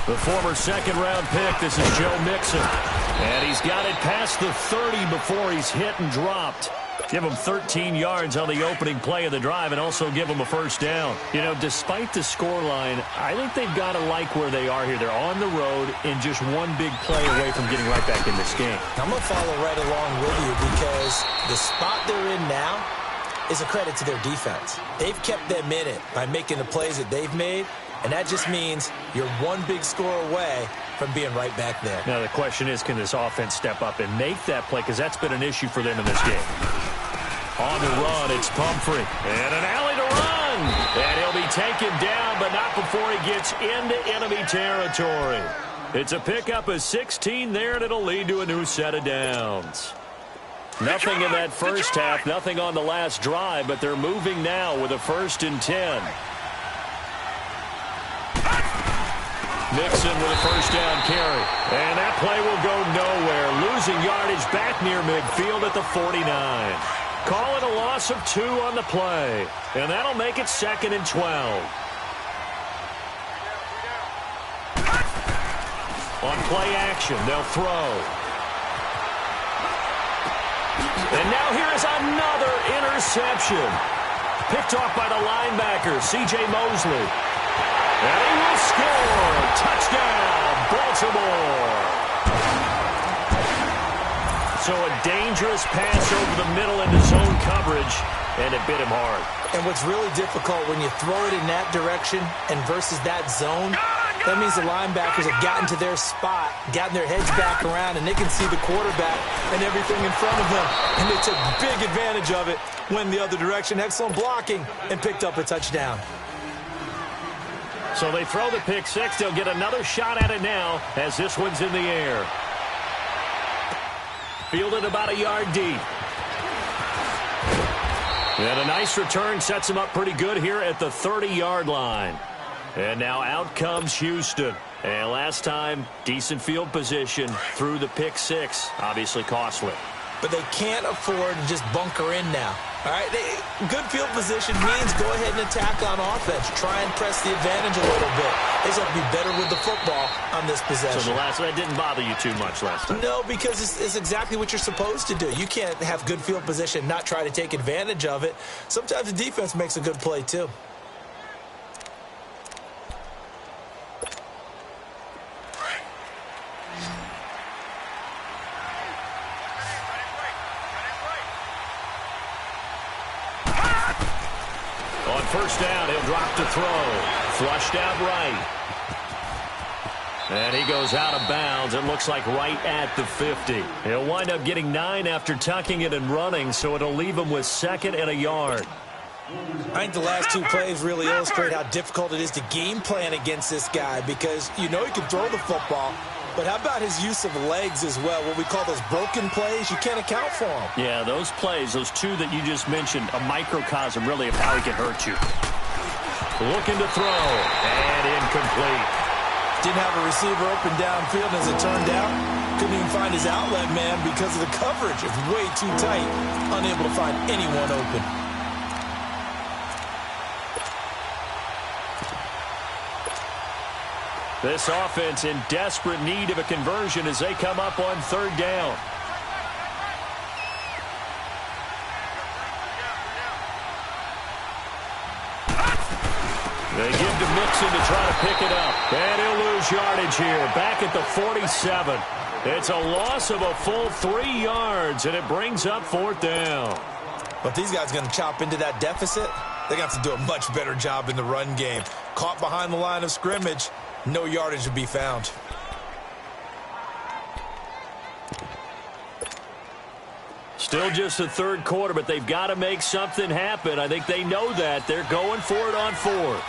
The former second-round pick, this is Joe Mixon. And he's got it past the 30 before he's hit and dropped. Give him 13 yards on the opening play of the drive and also give him a first down. You know, despite the scoreline, I think they've got to like where they are here. They're on the road and just one big play away from getting right back in this game. I'm going to follow right along with you because the spot they're in now is a credit to their defense. They've kept them in it by making the plays that they've made, and that just means you're one big score away from being right back there. Now, the question is, can this offense step up and make that play? Because that's been an issue for them in this game. On the run, it's Pumphrey. And an alley to run. And he'll be taken down, but not before he gets into enemy territory. It's a pickup of 16 there, and it'll lead to a new set of downs. Nothing in that first half, nothing on the last drive, but they're moving now with a 1st and 10. Mixon with a first down carry. And that play will go nowhere. Losing yardage back near midfield at the 49. Call it a loss of 2 on the play. And that'll make it 2nd and 12. On play action, they'll throw. And now here is another interception. Picked off by the linebacker, C.J. Mosley. And he will score. Touchdown, Baltimore. So a dangerous pass over the middle into zone coverage, and it bit him hard. And what's really difficult when you throw it in that direction and versus that zone, that means the linebackers have gotten to their spot, gotten their heads back around, and they can see the quarterback and everything in front of them. And they took big advantage of it, went the other direction, excellent blocking, and picked up a touchdown. So they throw the pick six. They'll get another shot at it now as this one's in the air. Fielded about a yard deep. And a nice return sets him up pretty good here at the 30-yard line. And now out comes Houston. And last time, decent field position through the pick six. Obviously costly. But they can't afford to just bunker in now. All right, good field position means go ahead and attack on offense. Try and press the advantage a little bit. They just have to be better with the football on this possession. So the last one didn't bother you too much last time? No, because it's exactly what you're supposed to do. You can't have good field position and not try to take advantage of it. Sometimes the defense makes a good play, too. First down, he'll drop to throw. Flushed out right. And he goes out of bounds. It looks like right at the 50. He'll wind up getting 9 after tucking it and running, so it'll leave him with 2nd and a yard. I think the last 2 plays really illustrate how difficult it is to game plan against this guy because you know he can throw the football, but how about his use of legs as well? What we call those broken plays, you can't account for them. Yeah, those plays, those 2 that you just mentioned, a microcosm really of how he can hurt you. Looking to throw, and incomplete. Didn't have a receiver open downfield, and as it turned out, couldn't even find his outlet man because of the coverage. It's way too tight, unable to find anyone open. This offense in desperate need of a conversion as they come up on 3rd down. They give to Mixon to try to pick it up. And he'll lose yardage here. Back at the 47. It's a loss of a full 3 yards, and it brings up 4th down. But these guys are going to chop into that deficit. They got to do a much better job in the run game. Caught behind the line of scrimmage. No yardage to be found. Still just the 3rd quarter, but they've got to make something happen. I think they know that. They're going for it on 4th.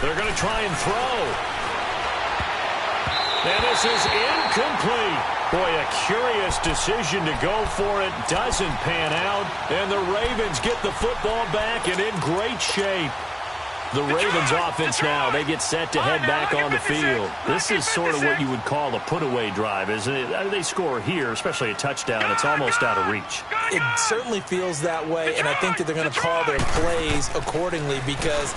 They're going to try and throw. And this is incomplete. Boy, a curious decision to go for it. Doesn't pan out. And the Ravens get the football back and in great shape. The Ravens offense now, they get set to head back on the field. This is sort of what you would call a put-away drive, isn't it? They score here, especially a touchdown. It's almost out of reach. It certainly feels that way, and I think that they're going to call their plays accordingly because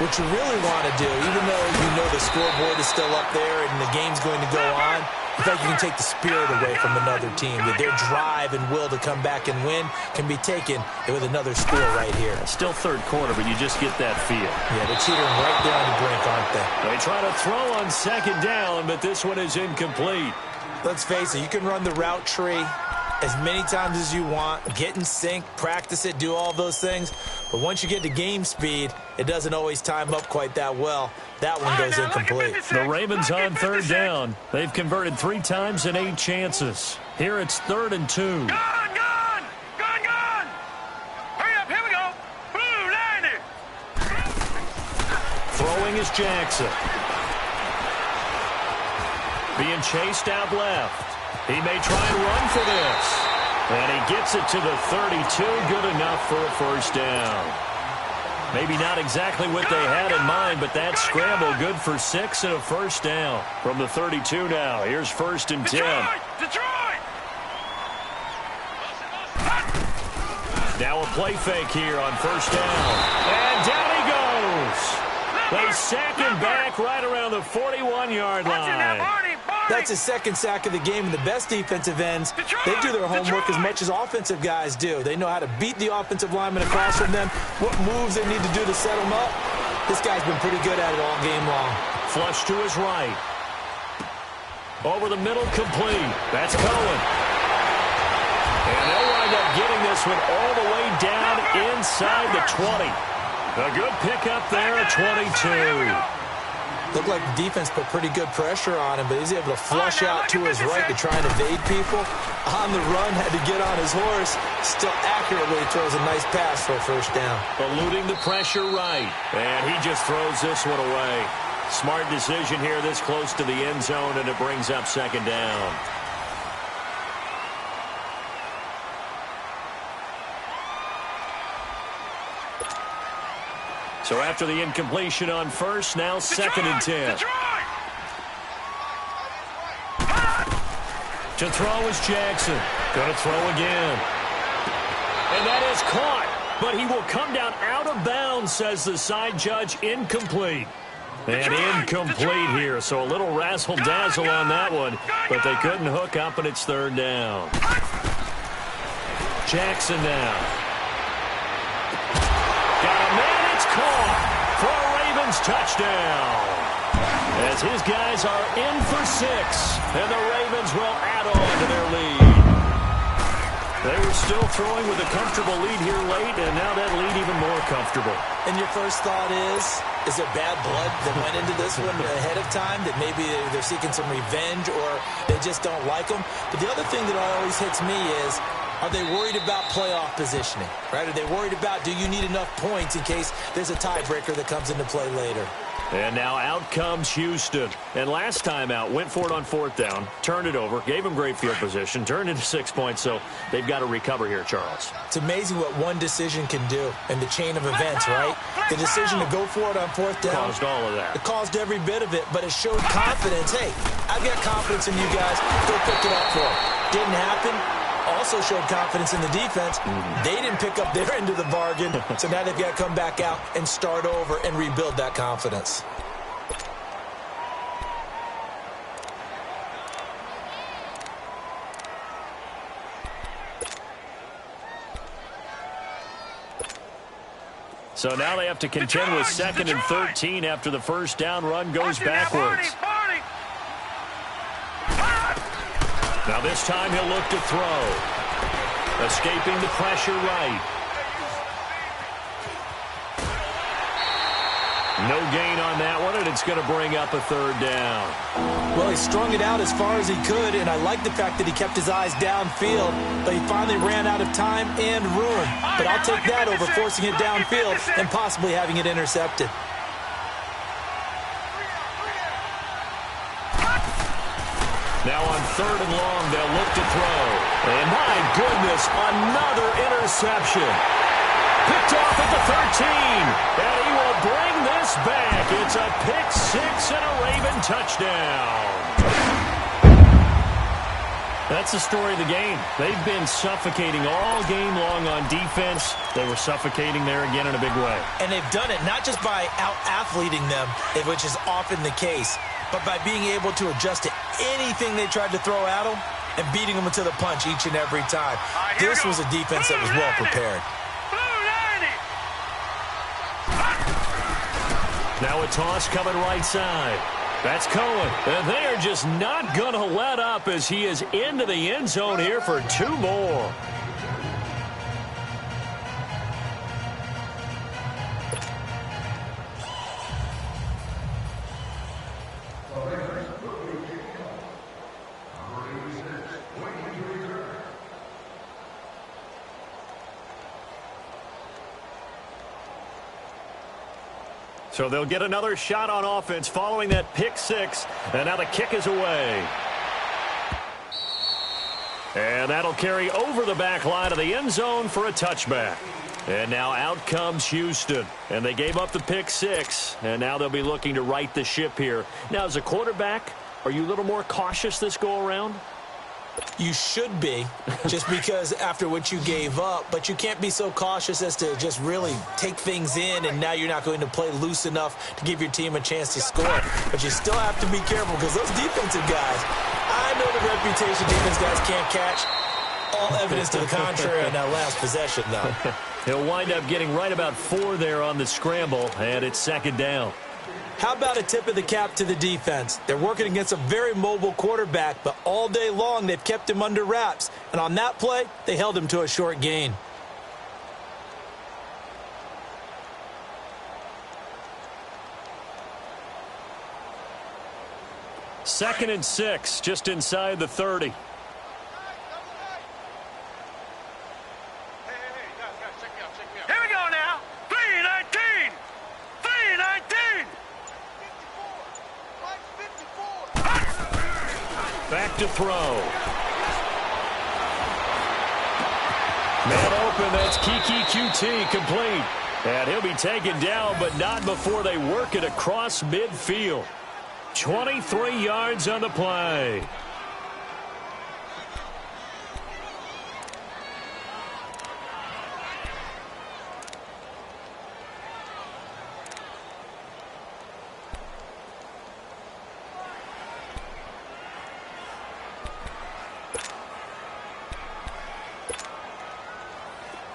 what you really want to do, even though you know the scoreboard is still up there and the game's going to go on, in fact, you can take the spirit away from another team. That their drive and will to come back and win can be taken with another score right here. Still third quarter, but you just get that feel. Yeah, they're teetering right there on the brink, aren't they? They try to throw on second down, but this one is incomplete. Let's face it, you can run the route tree as many times as you want, get in sync, practice it, do all those things. But once you get to game speed, it doesn't always time up quite that well. That one goes incomplete. The Ravens on third down. They've converted 3 times in 8 chances. Here it's 3rd and 2. Gone! Hurry up, here we go. Blue line it. Throwing is Jackson. Being chased out left. He may try and run for this. And he gets it to the 32. Good enough for a first down. Maybe not exactly what they had in mind, but that scramble good for 6 and a first down. From the 32 now, here's 1st and 10. Detroit! Now a play fake here on first down. And down he goes. They sack him back right around the 41-yard line. That's his second sack of the game, and the best defensive ends, they do their homework as much as offensive guys do. They know how to beat the offensive lineman across from them, what moves they need to do to set them up. This guy's been pretty good at it all game long. Flush to his right. Over the middle, complete. That's Cohen. And they'll wind up getting this one all the way down inside the 20. A good pickup there at 22. Looked like the defense put pretty good pressure on him, but he's able to flush out to his right to try and evade people. On the run, had to get on his horse. Still accurately throws a nice pass for a first down. Eluding the pressure right. And he just throws this one away. Smart decision here this close to the end zone, and it brings up second down. So after the incompletion on first, now 2nd and 10. To throw is Jackson. Going to throw again. And that is caught. But he will come down out of bounds, says the side judge. Incomplete. And incomplete here. So a little razzle-dazzle on that one. But they couldn't hook up, and it's 3rd down. Jackson now. Got a man. Caught for a Ravens touchdown. As his guys are in for 6, and the Ravens will add on to their lead. They were still throwing with a comfortable lead here late, and now that lead even more comfortable. And your first thought is there bad blood that went into this one ahead of time, that maybe they're seeking some revenge or they just don't like them? But the other thing that always hits me is, are they worried about playoff positioning, right? Are they worried about, do you need enough points in case there's a tiebreaker that comes into play later? And now out comes Houston. And last time out, went for it on 4th down, turned it over, gave them great field position, turned into 6 points, so they've got to recover here, Charles. It's amazing what one decision can do in the chain of events, right? The decision to go for it on 4th down. Caused all of that. It caused every bit of it, but it showed confidence. Hey, I've got confidence in you guys. Go pick it up for them. Didn't happen. Also showed confidence in the defense. They didn't pick up their end of the bargain, so now they've got to come back out and start over and rebuild that confidence. So now they have to contend with 2nd and 13 after the first down run goes backwards. Now this time he'll look to throw. Escaping the pressure right. No gain on that one, and it's going to bring up a 3rd down. Well, he strung it out as far as he could, and I like the fact that he kept his eyes downfield, but he finally ran out of time and room. But I'll take that over forcing it downfield and possibly having it intercepted. Now on 3rd and long, they'll look to throw. And my goodness, another interception. Picked off at the 13. And he will bring It's a pick six and a Raven touchdown. That's the story of the game. They've been suffocating all game long on defense. They were suffocating there again in a big way. And they've done it not just by out-athleting them, which is often the case, but by being able to adjust to anything they tried to throw at them and beating them to the punch each and every time. This was a defense that was well prepared. Now a toss coming right side. That's Cohen. And they are just not going to let up as he is into the end zone here for two more. So they'll get another shot on offense following that pick six. And now the kick is away. And that'll carry over the back line of the end zone for a touchback. And now out comes Houston. And they gave up the pick six. And now they'll be looking to right the ship here. Now, as a quarterback, are you a little more cautious this go around? You should be, just because after what you gave up, but you can't be so cautious as to just really take things in, and now you're not going to play loose enough to give your team a chance to score. But you still have to be careful because those defensive guys, I know the reputation defense guys can't catch. All evidence to the contrary on that last possession, though. He'll wind up getting right about 4 there on the scramble, and it's second down. How about a tip of the cap to the defense? They're working against a very mobile quarterback, but all day long they've kept him under wraps. And on that play, they held him to a short gain. Second and 6, just inside the 30. Here we go now. 3-19. 3-19. Back to throw. Man open, that's Kiki QT complete. And he'll be taken down, but not before they work it across midfield. 23 yards on the play.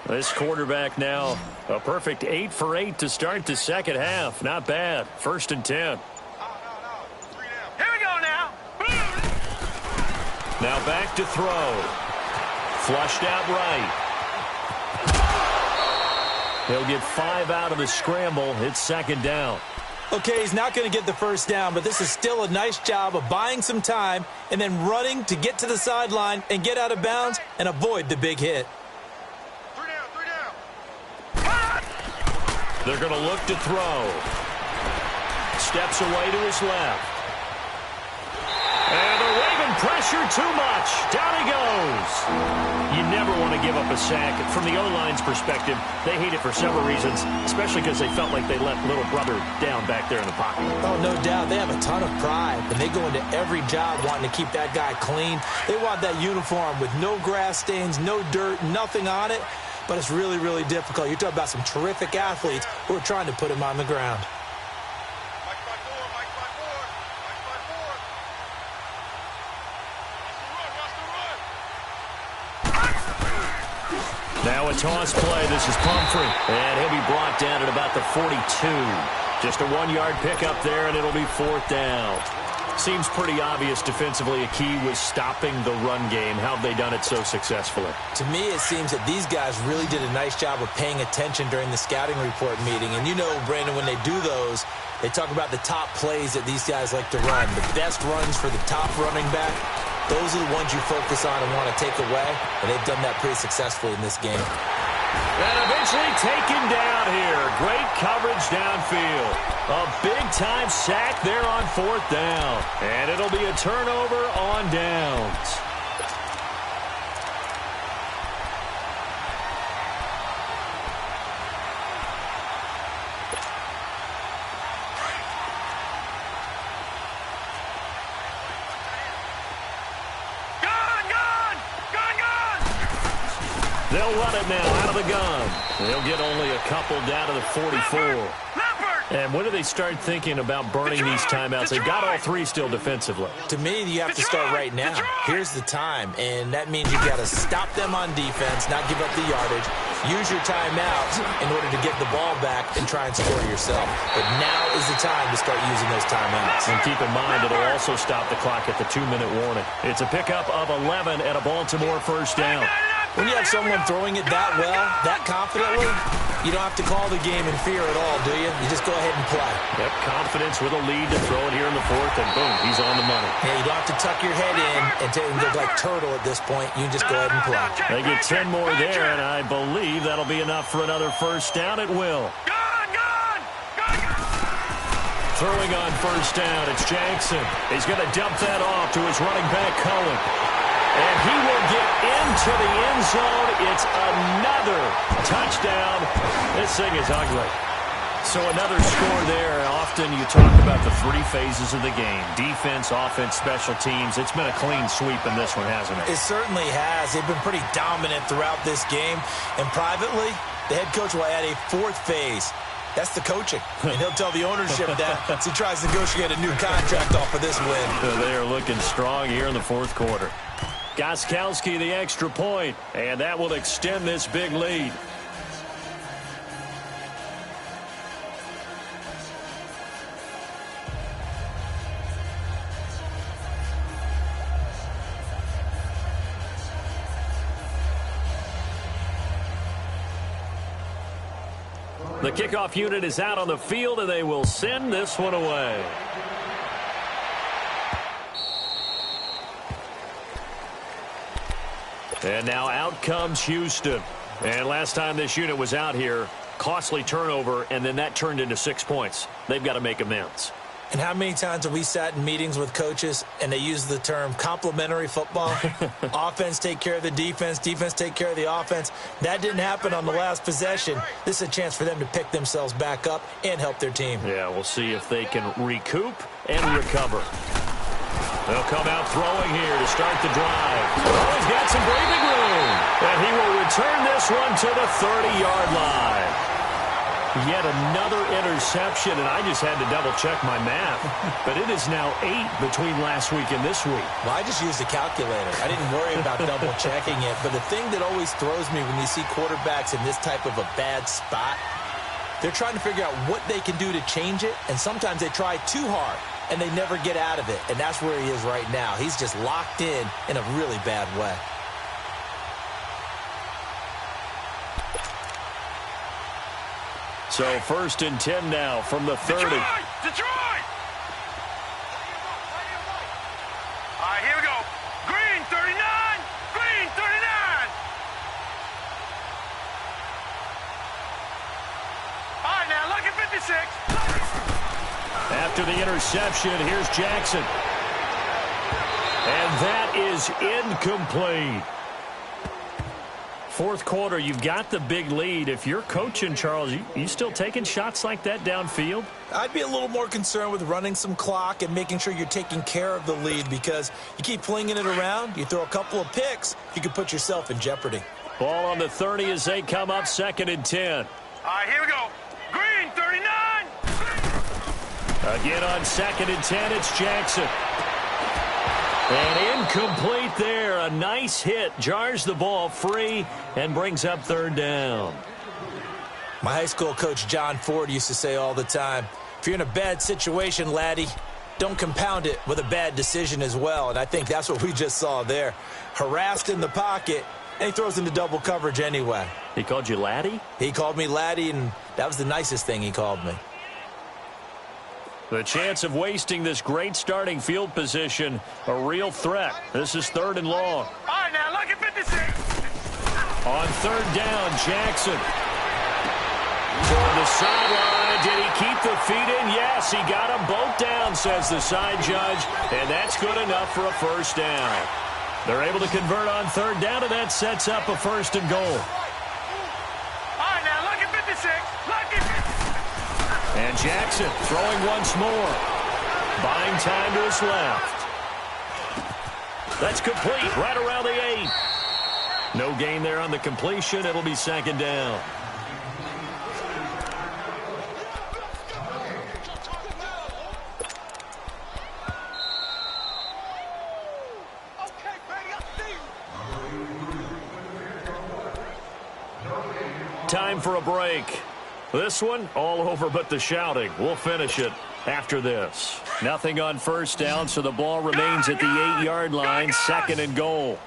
This quarterback now, a perfect 8 for 8 to start the second half. Not bad. First and 10. Here we go now. Now back to throw. Flushed out right. He'll get 5 out of the scramble. It's second down. Okay, he's not going to get the first down, but this is still a nice job of buying some time and then running to get to the sideline and get out of bounds and avoid the big hit. They're going to look to throw. Steps away to his left. And the Raven pressure too much. Down he goes. You never want to give up a sack. From the O-line's perspective, they hate it for several reasons, especially because they felt like they let little brother down back there in the pocket. Oh, no doubt. They have a ton of pride, and they go into every job wanting to keep that guy clean. They want that uniform with no grass stains, no dirt, nothing on it. But it's really, really difficult. You're talking about some terrific athletes who are trying to put him on the ground. Now a toss play. This is Pumphrey. And he'll be brought down at about the 42. Just a 1-yard pickup there, and it'll be fourth down. Seems pretty obvious defensively a key was stopping the run game. How have they done it so successfully? To me, it seems that these guys really did a nice job of paying attention during the scouting report meeting. And you know, Brandon, when they do those, they talk about the top plays that these guys like to run. The best runs for the top running back, those are the ones you focus on and want to take away. And they've done that pretty successfully in this game. And eventually taken down here. Great coverage downfield. A big-time sack there on fourth down. And it'll be a turnover on downs. They'll run it now out of the gun. They'll get only a couple down to the 44. And when do they start thinking about burning these timeouts? They've got all three still defensively. To me, you have to start right now. Here's the time, and that means you've got to stop them on defense, not give up the yardage, use your timeouts in order to get the ball back and try and score yourself. But now is the time to start using those timeouts. And keep in mind, it'll also stop the clock at the 2-minute warning. It's a pickup of 11 and a Baltimore first down. When you have someone throwing it that well, that confidently, you don't have to call the game in fear at all, do you? You just go ahead and play. Yep, confidence with a lead to throw it here in the fourth, and boom, he's on the money. Yeah, you don't have to tuck your head in and look like turtle at this point. You just go ahead and play. They get 10 more there, and I believe that'll be enough for another first down. It will. Throwing on first down, it's Jackson. He's going to dump that off to his running back, Cohen. And he will get into the end zone. It's another touchdown. This thing is ugly. So another score there. Often you talk about the three phases of the game. Defense, offense, special teams. It's been a clean sweep in this one, hasn't it? It certainly has. They've been pretty dominant throughout this game. And privately, the head coach will add a fourth phase. That's the coaching. And he'll tell the ownership that as he tries to negotiate a new contract off of this win. They are looking strong here in the fourth quarter. Gostkowski the extra point, and that will extend this big lead. The kickoff unit is out on the field, and they will send this one away. And now out comes Houston. And last time this unit was out here, costly turnover, and then that turned into 6 points. They've got to make amends. And how many times have we sat in meetings with coaches and they use the term complementary football? Offense take care of the defense, defense take care of the offense. That didn't happen on the last possession. This is a chance for them to pick themselves back up and help their team. Yeah, we'll see if they can recoup and recover. They'll come out throwing here to start the drive. Oh, he's got some breathing room. And he will return this one to the 30-yard line. Yet another interception, and I just had to double-check my math. But it is now 8 between last week and this week. Well, I just used a calculator. I didn't worry about double-checking it. But the thing that always throws me when you see quarterbacks in this type of a bad spot, they're trying to figure out what they can do to change it, and sometimes they try too hard, and they never get out of it. And that's where he is right now. He's just locked in a really bad way. So 1st and 10 now from the 30. Detroit! All right, here we go. Green 39. Green 39. All right, now look at 56. After the interception, here's Jackson. And that is incomplete. Fourth quarter, you've got the big lead. If you're coaching, Charles, you still taking shots like that downfield? I'd be a little more concerned with running some clock and making sure you're taking care of the lead, because you keep flinging it around, you throw a couple of picks, you could put yourself in jeopardy. Ball on the 30 as they come up 2nd and 10. All right, here we go. Green 39. Again on 2nd and 10, it's Jackson. And incomplete there. A nice hit. Jars the ball free and brings up 3rd down. My high school coach, John Ford, used to say all the time, if you're in a bad situation, laddie, don't compound it with a bad decision as well. And I think that's what we just saw there. Harassed in the pocket, and he throws into double coverage anyway. He called you laddie? He called me laddie, and that was the nicest thing he called me. The chance of wasting this great starting field position, a real threat. This is 3rd and long. All right, now look at 56. On 3rd down, Jackson. Toward the sideline. Did he keep the feet in? Yes, he got them both down, says the side judge. And that's good enough for a 1st down. They're able to convert on 3rd down, and that sets up a 1st and goal. All right, now look at 56. Look at 56. And Jackson throwing once more. Buying time to his left. That's complete right around the 8. No gain there on the completion. It'll be second down. Time for a break. This one, all over but the shouting. We'll finish it after this. Nothing on first down, so the ball remains at the 8-yard line, second and goal.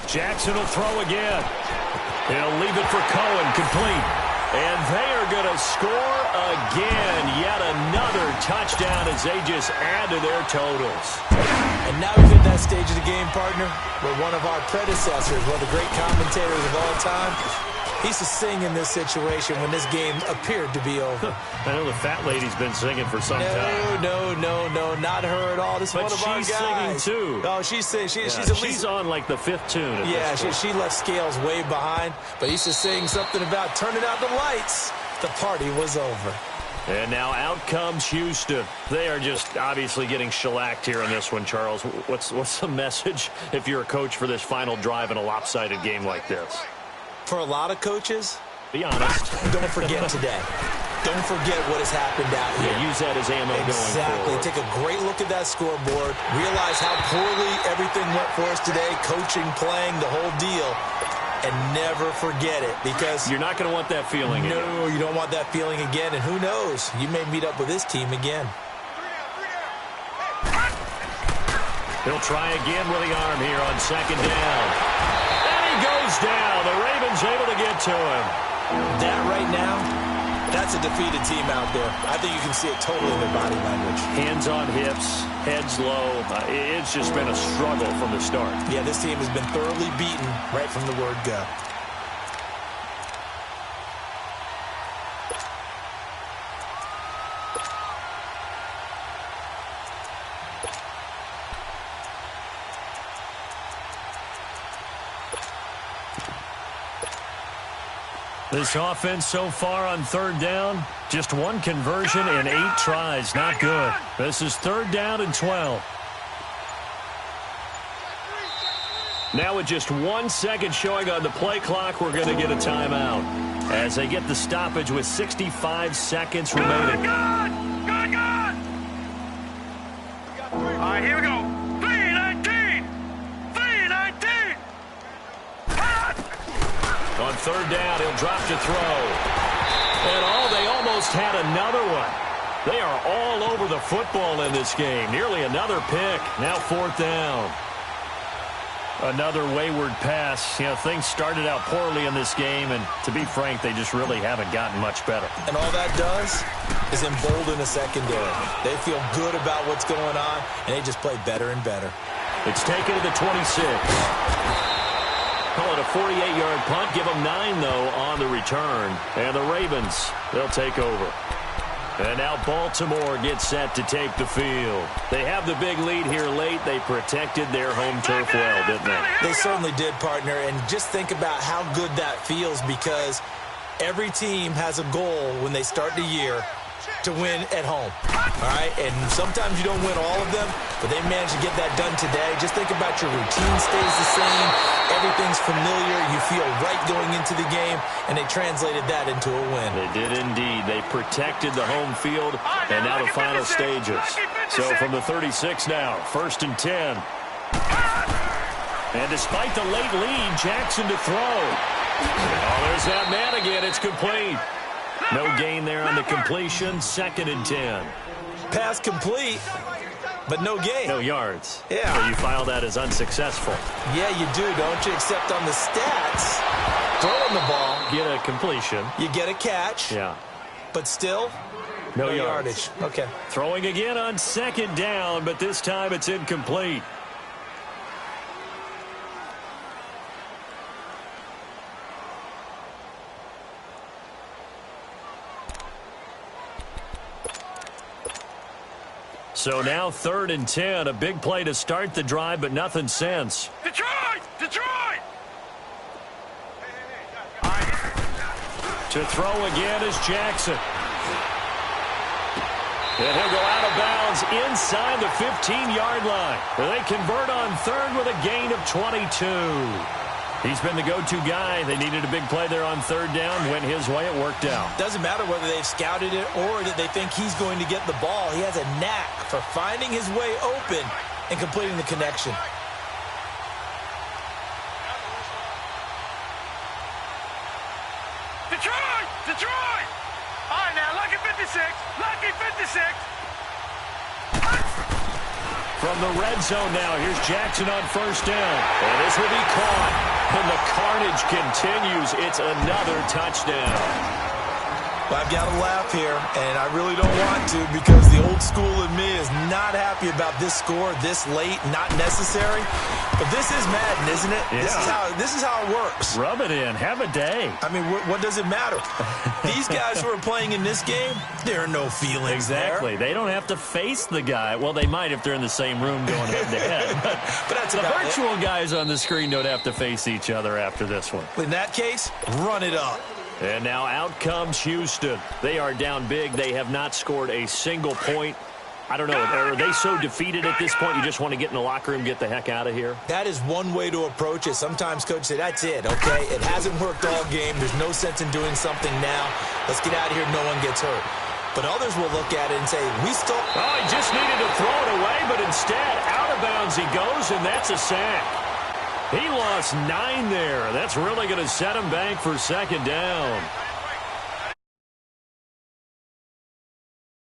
Jackson will throw again. He'll leave it for Cohen, complete. And they are going to score again. Yet another touchdown as they just add to their totals. And now we've hit that stage of the game, partner, where one of our predecessors, one of the great commentators of all time, he used to sing in this situation when this game appeared to be over. I know the fat lady's been singing for some time. No, not her at all. This is one of our guys. But she's singing, too. Oh, she's singing. She's on, like, the 5th tune. Yeah, she left Scales way behind. But he used to sing something about turning out the lights. The party was over. And now out comes Houston. They are just obviously getting shellacked here in this one, Charles. What's the message if you're a coach for this final drive in a lopsided game like this? For a lot of coaches, be honest. Don't forget today. Don't forget what has happened out here. Yeah, use that as ammo going forward. Take a great look at that scoreboard. Realize how poorly everything went for us today. Coaching, playing, the whole deal. And never forget it, because you're not going to want that feeling again. No, you don't want that feeling again. And who knows? You may meet up with this team again. He'll try again with the arm here on second down. And he goes down. The Ravens able to get to him. That right now, that's a defeated team out there. I think you can see it totally in their body language. Hands on hips, heads low. It's just been a struggle from the start. Yeah, this team has been thoroughly beaten right from the word go. This offense so far on third down, just one conversion in 8 tries. Not good. This is third down and 12. Now with just 1 second showing on the play clock, we're going to get a timeout as they get the stoppage with 65 seconds remaining. All right, here we go. 3-19. 3-19. On third down, he'll drop to throw. And they almost had another one. They are all over the football in this game. Nearly another pick. Now fourth down. Another wayward pass. You know, things started out poorly in this game, and to be frank, they just really haven't gotten much better. And all that does is embolden the secondary. They feel good about what's going on, and they just play better and better. It's taken to the 26. Call it a 48-yard punt. Give them 9, though, on the return. And the Ravens, they'll take over. And now Baltimore gets set to take the field. They have the big lead here late. They protected their home turf well, didn't they? They certainly did, partner. And just think about how good that feels, because every team has a goal when they start the year to win at home. All right? And sometimes you don't win all of them, but they managed to get that done today. Just think about your routine stays the same. Everything's familiar. You feel right going into the game, and they translated that into a win. They did indeed. They protected the home field, and now the final stages. So from the 36 now, 1st and 10. And despite the late lead, Jackson to throw. Oh, there's that man again. It's complete. No gain there on the completion. 2nd and 10. Pass complete, but no gain. No yards. Yeah. So you file that as unsuccessful. Yeah, you do, don't you? Except on the stats, throwing the ball. Get a completion. You get a catch. Yeah. But still, no yardage. Okay. Throwing again on 2nd down, but this time it's incomplete. So now 3rd and 10, a big play to start the drive, but nothing since. Detroit! Detroit! To throw again is Jackson. And he'll go out of bounds inbounds inside the 15-yard line. They convert on third with a gain of 22. He's been the go-to guy. They needed a big play there on third down. Went his way. It worked out. Doesn't matter whether they've scouted it or that they think he's going to get the ball. He has a knack for finding his way open and completing the connection. Detroit! Detroit! All right, now, lucky 56. Lucky 56. From the red zone now, here's Jackson on first down. And this will be caught. And the carnage continues. It's another touchdown. Well, I've got to laugh here, and I really don't want to because the old school in me is not happy about this score this late, not necessary. But this is Madden, isn't it? Yeah. This is how it works. Rub it in. Have a day. I mean, what does it matter? These guys who are playing in this game, there are no feelings Exactly. there. They don't have to face the guy. Well, they might if they're in the same room going head-to-head. But that's the about virtual guys on the screen don't have to face each other after this one. In that case, run it up. And now out comes Houston. They are down big. They have not scored a single point. I don't know. Are they so defeated at this point you just want to get in the locker room, get the heck out of here? That is one way to approach it. Sometimes coaches say, that's it, okay? It hasn't worked all game. There's no sense in doing something now. Let's get out of here. No one gets hurt. But others will look at it and say, we still... Oh, he just needed to throw it away, but instead, out of bounds he goes, and that's a sack. He lost 9 there. That's really going to set him back for second down.